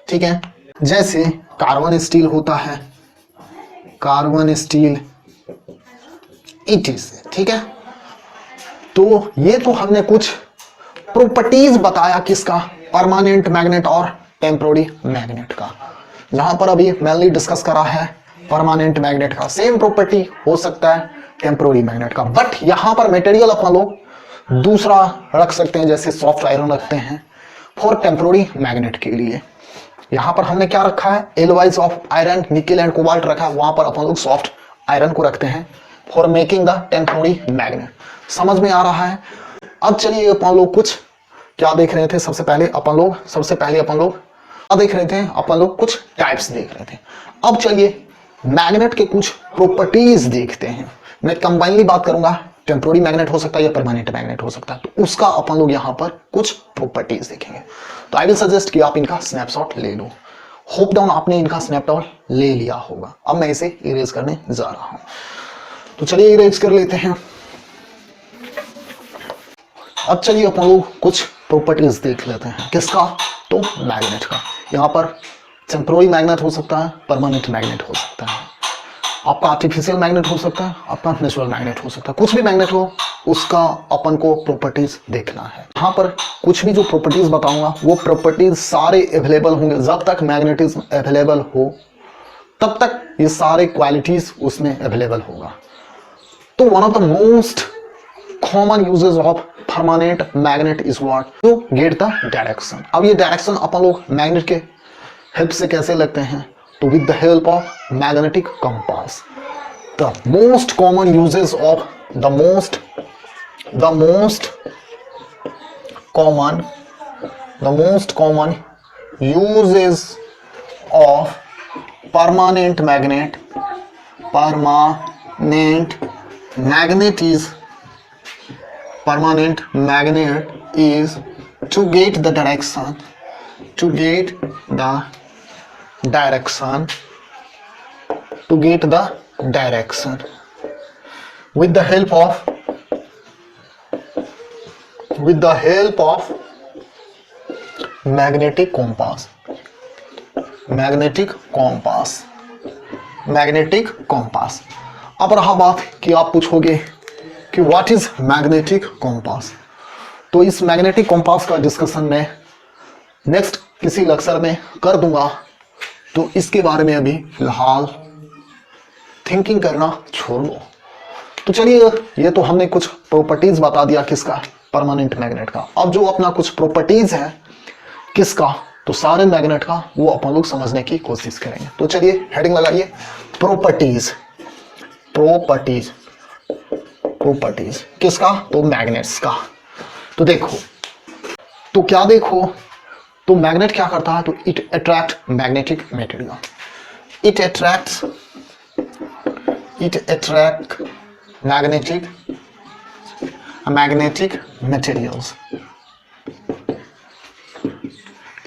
ठीक है। जैसे कार्बन स्टील होता है, कार्बन स्टील, ठीक है। तो ये तो हमने कुछ प्रॉपर्टीज बताया किसका, परमानेंट मैग्नेट और टेम्पोररी मैग्नेट का, जहां पर अभी मेनली डिस्कस करा है परमानेंट मैग्नेट का। सेम प्रॉपर्टी हो सकता है टेम्पोररी मैग्नेट का, बट यहां पर मटेरियल अपन लोग दूसरा रख सकते हैं, जैसे सॉफ्ट आयरन रखते हैं फॉर टेम्पोररी मैग्नेट के लिए। यहां पर हमने क्या रखा है, alloys of iron, nickel and cobalt रखा है, वहां पर अपन लोग सॉफ्ट आयरन को रखते हैं for making the temporary magnet. समझ में आ रहा है। अब चलिए अपन लोग कुछ क्या देख रहे थे, सबसे पहले अपन लोग क्या देख रहे थे, अपन लोग कुछ टाइप्स देख रहे थे। अब चलिए मैग्नेट के कुछ प्रॉपर्टीज देखते हैं। मैं कंबाइनली बात करूंगा, टेम्पोररी मैग्नेट हो सकता है या परमानेंट मैग्नेट हो सकता है, तो उसका अपन लोग यहाँ पर कुछ प्रॉपर्टीज देखेंगे। तो आई विल सजेस्ट कि आप इनका स्नैपशॉट ले लो। होप डाउन आपने इनका स्नैपशॉट ले लिया होगा। अब मैं इसे इरेज करने जा रहा हूं, तो चलिए इरेज कर लेते हैं। अब चलिए अपन लोग कुछ प्रॉपर्टीज देख लेते हैं, किसका, तो मैग्नेट का। यहाँ पर टेम्पोररी मैग्नेट हो सकता है, परमानेंट मैग्नेट हो सकता है, आपका आर्टिफिशियल मैग्नेट हो सकता है, आपका नेचुरल मैग्नेट हो सकता है, कुछ भी मैग्नेट हो उसका अपन को प्रॉपर्टीज देखना है। यहाँ पर कुछ भी जो प्रॉपर्टीज बताऊंगा वो प्रॉपर्टीज सारे अवेलेबल होंगे। जब तक मैग्नेटिज्म अवेलेबल हो तब तक ये सारे क्वालिटीज उसमें अवेलेबल होगा। तो one of the most common uses of permanent magnet is what, to get the direction. अब ये डायरेक्शन अपन लोग मैग्नेट के हेल्प से कैसे लगते हैं, तो with the help of magnetic compass. The most common uses of the most common uses of permanent magnet is to get the direction with the help of magnetic compass। अब रहा बात कि आप पूछोगे कि व्हाट इज मैग्नेटिक कॉम्पास। तो इस magnetic compass का डिस्कशन मैं नेक्स्ट किसी लेक्चर में कर दूंगा, तो इसके बारे में अभी फिलहाल थिंकिंग करना छोड़ दो। तो चलिए, ये तो हमने कुछ प्रॉपर्टीज बता दिया किसका, परमानेंट मैग्नेट का। अब जो अपना कुछ प्रॉपर्टीज है किसका, तो सारे मैग्नेट का, वो अपन लोग समझने की कोशिश करेंगे। तो चलिए हेडिंग लगाइए, प्रॉपर्टीज किसका, तो मैग्नेट्स का। तो देखो, तो क्या देखो, तो मैग्नेट क्या करता है, तो it attract magnetic material, it attract magnetic materials,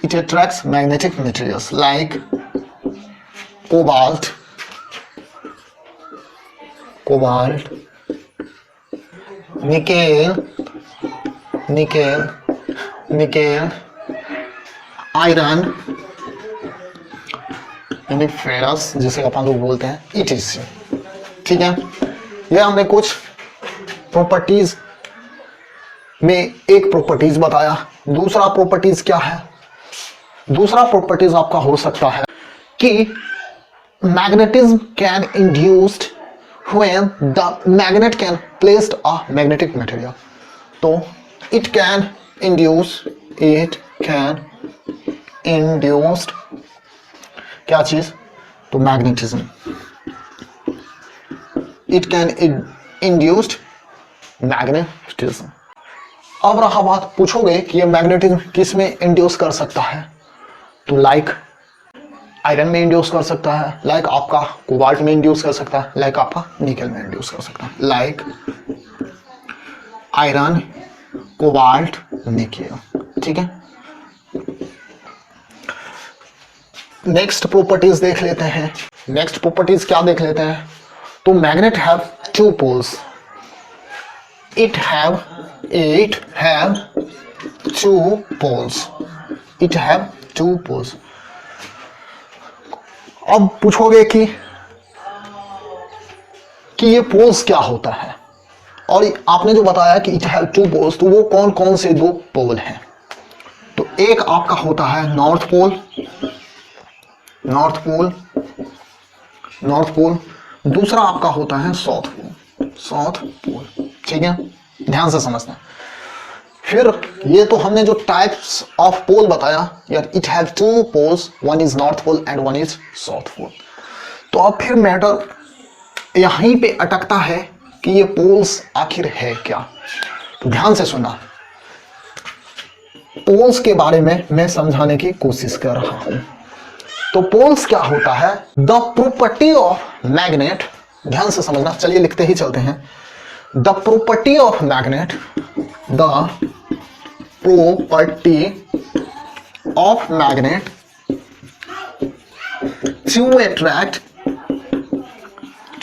it attracts magnetic materials like cobalt, nickel, iron यानी फेरस जिसे अपन लोग बोलते हैं, etc। ठीक है, ये हमने कुछ प्रॉपर्टीज में एक प्रॉपर्टीज बताया। दूसरा प्रॉपर्टीज क्या है, दूसरा प्रॉपर्टीज आपका हो सकता है कि magnetism can induced when the magnet can placed a magnetic material. तो इट कैन इंड्यूस्ड क्या चीज, तो magnetism, it can induced magnetism. अब रहा बात, पूछोगे कि ये मैग्नेटिज्म किस में इंड्यूस कर सकता है, तो लाइक आयरन में इंड्यूस कर सकता है, लाइक आपका कोबाल्ट में इंड्यूस कर सकता है, लाइक आपका निकल में इंड्यूस कर सकता है, लाइक आयरन कोबाल्ट निकल। ठीक है, नेक्स्ट प्रॉपर्टीज देख लेते हैं। नेक्स्ट प्रॉपर्टीज क्या देख लेते हैं? तो magnet have two poles, it have two poles, it have two poles. अब पूछोगे कि ये पोल्स क्या होता है, और आपने जो बताया कि इट हैव टू पोल्स, तो वो कौन कौन से दो पोल हैं? तो एक आपका होता है north pole, north pole, north pole. दूसरा आपका होता है साउथ पोल, साउथ पोल। ठीक है, ध्यान से समझना। फिर ये तो हमने जो टाइप्स ऑफ पोल बताया यार, it have two poles, one is north pole and one is south pole. तो अब फिर मैटर यहीं पे अटकता है कि ये पोल्स आखिर है क्या। तो ध्यान से सुनना, पोल्स के बारे में मैं समझाने की कोशिश कर रहा हूं। तो पोल्स क्या होता है? द प्रॉपर्टी ऑफ मैग्नेट, ध्यान से समझना, चलिए लिखते ही चलते हैं। The property of magnet, the property of magnet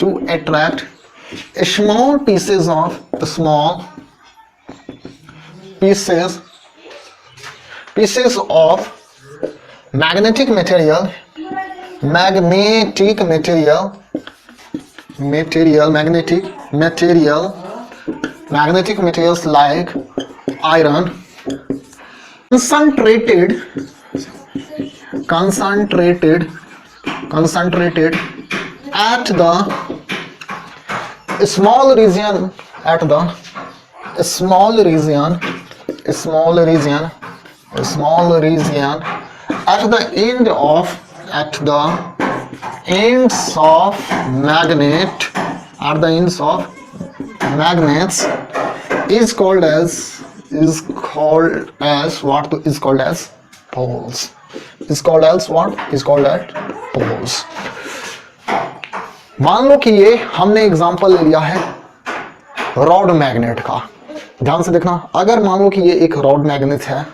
to attract small pieces of magnetic material, magnetic materials like iron, concentrated at the small region, at the ends of magnets is called as poles. Poles. मान लो कि ये हमने example ले लिया है rod magnet का। ध्यान से देखना, अगर मान लो कि ये एक रॉड मैग्नेट है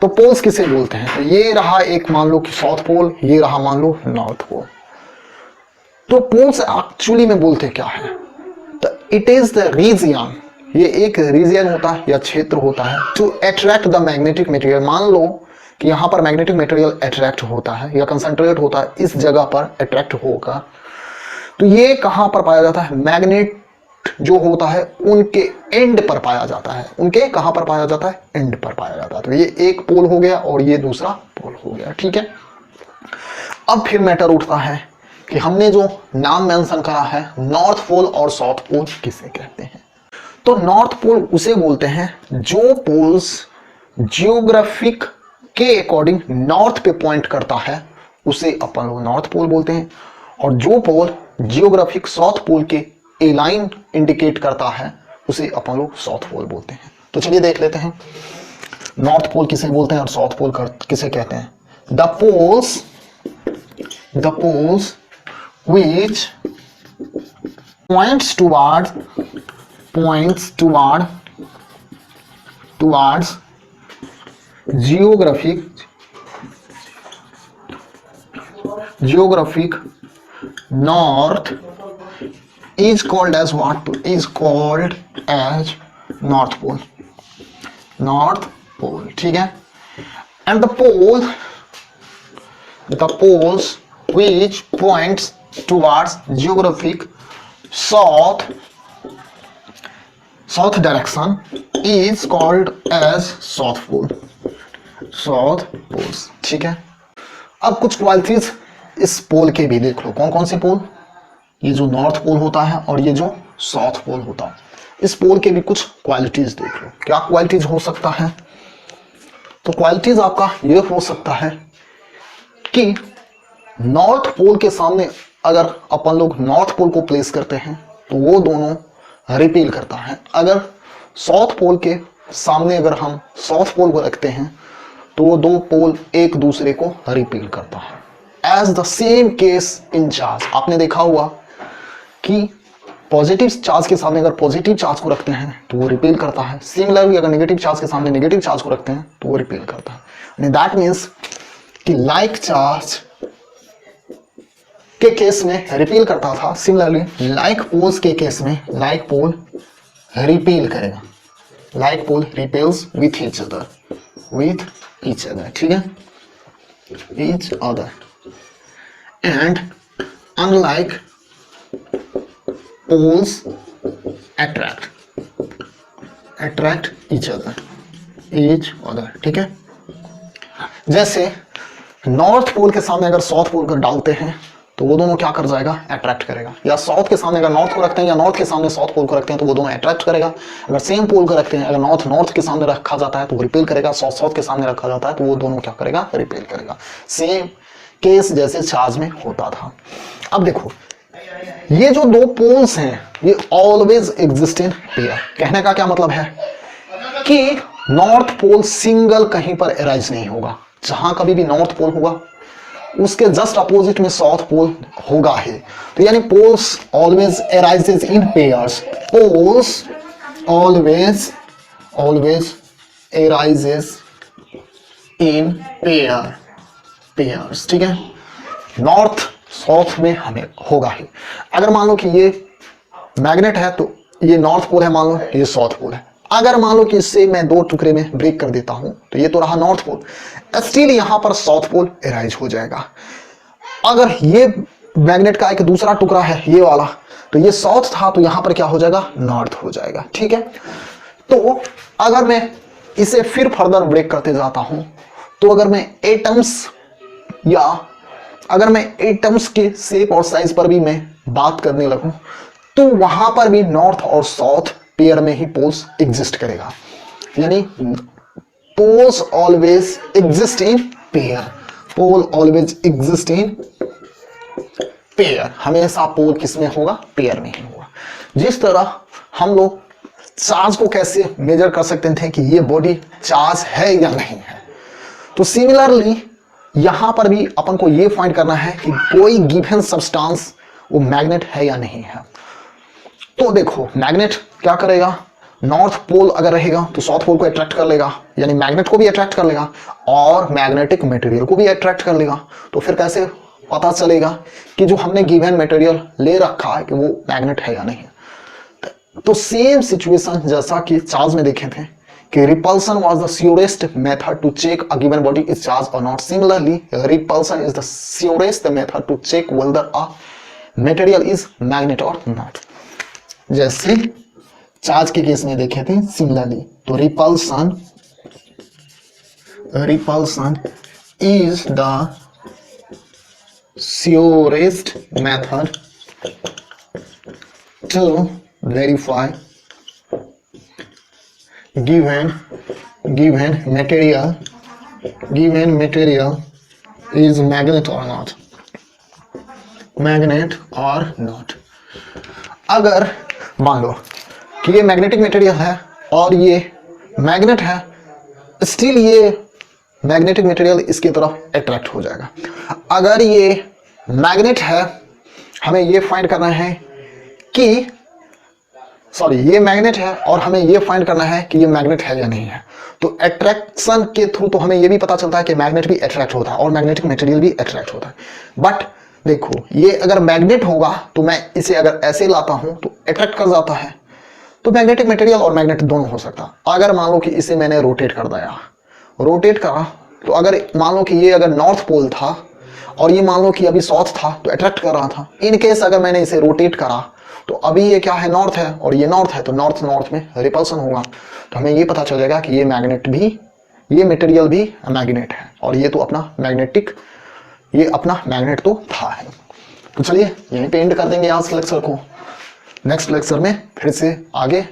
तो पोल्स किसे बोलते हैं? तो ये रहा एक, मान लो कि साउथ पोल, ये रहा मान लो नॉर्थ पोल। तो पोल्स एक्चुअली में बोलते क्या है? तो इट इज द रीजन, ये एक रीजन होता है या क्षेत्र होता है to attract the magnetic material. मान लो कि यहाँ पर मैग्नेटिक मटेरियल अट्रैक्ट होता है या कंसंट्रेट होता है, इस जगह पर अट्रैक्ट होगा। तो ये कहाँ पर पाया जाता है? मैग्नेट जो होता है उनके एंड पर पाया जाता है। उनके कहाँ पर पाया जाता है? एंड पर पाया जाता है। तो ये एक पोल हो गया और ये दूसरा पोल हो गया। ठीक है, अब फिर मैटर उठता है कि हमने जो नाम मेंशन करा है नॉर्थ पोल और साउथ पोल किसे कहते हैं? तो नॉर्थ पोल उसे बोलते हैं जो पोल्स जियोग्राफिक के अकॉर्डिंग नॉर्थ पे पॉइंट करता है, उसे अपन लोग नॉर्थ पोल बोलते हैं। और जो पोल जियोग्राफिक साउथ पोल के ए लाइन इंडिकेट करता है, उसे अपन लोग साउथ पोल बोलते हैं। तो चलिए देख लेते हैं नॉर्थ पोल किसे बोलते हैं और साउथ पोल किसे कहते हैं। The poles which points towards geographic north is called as what? Is called as north pole, north pole। ठीक है, and the poles which points towards geographic south direction is called as south pole, south poles। ठीक है, अब कुछ qualities इस पोल के भी देख लो। कौन कौन से पोल? ये जो नॉर्थ पोल होता है और ये जो साउथ पोल होता है, इस पोल के भी कुछ क्वालिटीज देख लो। क्या क्वालिटीज हो सकता है? तो क्वालिटीज आपका ये हो सकता है कि नॉर्थ पोल के सामने अगर अपन लोग नॉर्थ पोल को प्लेस करते हैं तो वो दोनों रिपील करता है। अगर साउथ पोल के सामने अगर हम साउथ पोल को रखते हैं तो वो दो पोल एक दूसरे को रिपील करता है। As the same case in charge. आपने देखा हुआ कि पॉजिटिव चार्ज के सामने अगर पॉजिटिव चार्ज को रखते हैं तो वो रिपेल करता है, सिमिलरली अगर नेगेटिव चार्ज के सामने नेगेटिव चार्ज को रखते हैं तो वो रिपेल करता है। दैट मीन्स कि लाइक चार्ज के केस में रिपेल करता था, सिमिलरली लाइक पोल्स के केस में लाइक पोल रिपेल करेगा, like pole repels with each other, ठीक है, each other, and unlike poles attract each other, ठीक है। जैसे नॉर्थ पोल के सामने अगर साउथ पोल को डालते हैं तो वो दोनों क्या कर जाएगा, अट्रैक्ट करेगा, या साउथ के सामने अगर नॉर्थ को रखते हैं या नॉर्थ के सामने साउथ पोल को रखते हैं तो वो दोनों अट्रैक्ट करेगा। अगर सेम पोल को रखते हैं, अगर नॉर्थ के सामने रखा जाता है तो वो रिपेल करेगा, साउथ के सामने रखा जाता है तो वो दोनों क्या करेगा, रिपेल करेगा। सेम केस जैसे चार्ज में होता था। अब देखो ये जो दो पोल्स हैं ये ऑलवेज एग्जिस्ट इन पेयर। कहने का क्या मतलब है कि नॉर्थ पोल सिंगल कहीं पर अराइज नहीं होगा। जहां कभी भी नॉर्थ पोल होगा उसके जस्ट अपोजिट में साउथ पोल होगा ही। तो यानी poles always arises in pairs, poles always arises in pairs, ठीक है। नॉर्थ साउथ में हमें होगा ही। अगर मान लो कि ये मैग्नेट है तो ये नॉर्थ पोल है, मान लो ये साउथ पोल है। अगर मान लो कि इससे मैं दो टुकड़े में ब्रेक कर देता हूं तो ये तो रहा नॉर्थ पोल, स्टिल यहां पर साउथ पोल अराइज हो जाएगा। अगर ये मैग्नेट का एक दूसरा टुकड़ा है ये वाला, तो ये साउथ था तो यहां पर क्या हो जाएगा, नॉर्थ हो जाएगा, ठीक है। तो अगर मैं इसे फिर फर्दर ब्रेक करते जाता हूं तो अगर मैं एटम्स या अगर मैं एटम्स के शेप और साइज पर भी मैं बात करने लगूं तो वहां पर भी नॉर्थ और साउथ पेयर में ही पोल्स एग्जिस्ट करेगा। यानी poles always exist in pair, pole always exist in pair. हमेशा पोल किसमें होगा, पेयर में ही होगा। जिस तरह हम लोग चार्ज को कैसे मेजर कर सकते थे कि ये बॉडी चार्ज है या नहीं है, तो सिमिलरली यहां पर भी अपन को ये फाइंड करना है कि कोई गिवन सब्सटेंस वो मैग्नेट है या नहीं है। तो देखो मैग्नेट क्या करेगा, नॉर्थ पोल अगर रहेगा तो साउथ पोल को अट्रैक्ट कर लेगा, यानी मैग्नेट को भी अट्रैक्ट कर लेगा और मैग्नेटिक मटेरियल को भी अट्रैक्ट कर लेगा। तो फिर कैसे पता चलेगा कि जो हमने गिवन मटेरियल ले रखा है कि वो मैग्नेट है या नहीं है। तो सेम सिचुएशन जैसा कि चार्ज में देखे थे कि repulsion was the surest method to check a given body is charged or not. Similarly, repulsion is the surest method to check whether a material is magnet or not. जैसे charge के case में देखे थे similarly, तो repulsion is the surest method to verify given material is magnet or not। अगर मान लो कि ये मैग्नेटिक मटेरियल है और ये मैग्नेट है, स्टिल ये मैग्नेटिक मटेरियल इसकी तरफ अट्रैक्ट हो जाएगा। अगर ये मैग्नेट है, हमें ये फाइंड करना है कि ये मैग्नेट है और हमें ये फाइंड करना है कि ये मैग्नेट है या नहीं है। तो अट्रैक्शन के थ्रू तो हमें ये भी पता चलता है कि मैग्नेट भी अट्रैक्ट होता है और मैग्नेटिक मटेरियल भी अट्रैक्ट होता है। बट देखो ये अगर मैग्नेट होगा तो मैं इसे अगर ऐसे लाता हूं तो अट्रैक्ट कर जाता है, तो मैग्नेटिक मटेरियल और मैग्नेट दोनों हो सकता। अगर मान लो कि इसे मैंने रोटेट कर दिया, रोटेट करा, तो अगर मान लो कि ये अगर नॉर्थ पोल था और ये मान लो कि अभी साउथ था तो अट्रैक्ट कर रहा था। इन केस अगर मैंने इसे रोटेट करा तो अभी ये क्या है, नॉर्थ है और ये नॉर्थ है, तो नॉर्थ में रिपल्सन होगा। तो हमें ये पता चल जाएगा कि ये मैग्नेट भी, ये मटेरियल भी मैग्नेट है और ये तो अपना मैग्नेटिक, ये अपना मैग्नेट तो था है। तो चलिए यहीं पे एंड कर देंगे आज लेक्चर को। नेक्स्ट लेक्चर में फिर से आगे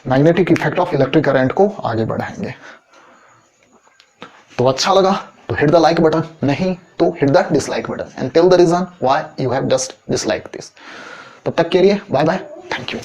magnetic effect of electric current को आगे बढ़ाएंगे। तो अच्छा लगा तो हिट द लाइक बटन, नहीं तो hit the dislike button and tell the reason why you have just dislike this. तब तक के लिए बाय बाय, थैंक यू।